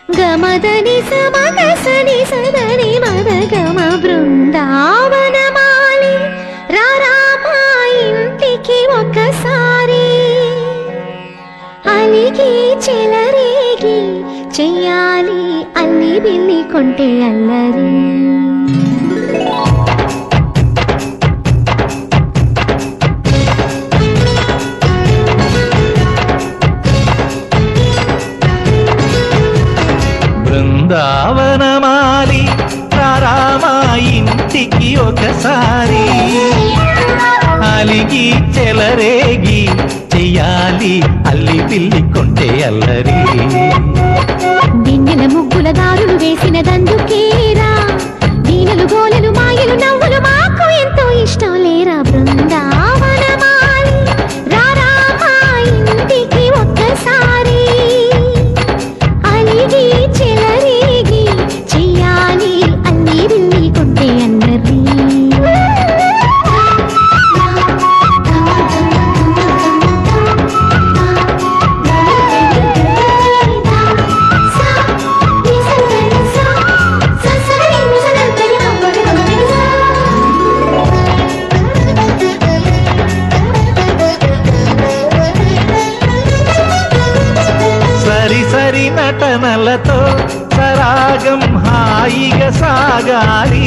గమదని సమదసని సదని మద గమ బృందావనమాలి రారామా ఇంటికి ఒకసారి అలిగి చెలరేగి చెయ్యాలి అల్లి బిల్లి కొంటే అల్లరి బృందావనమాలి రారామా ఇంటికి ఒకసారి అలిగి చెలరేగి చెయ్యాలి అల్లి పిల్లి కొంటే అల్లరి దిన్నెల ముగ్గుల దారులు వేసినదందుకేరా దీనలు గోలలు మాయలు నవ్వులు మాకు ఎంతో ఇష్టం లేరా బృందావనమాలి రారామా ఇంటికి ఒక్కసారి అలిగి చెలరేగి చెయ్యాలి అల్లి బిల్లి కొంటే అల్లరి సరి సరి నటనలతో సరాగం హాయిగా సాగాలి.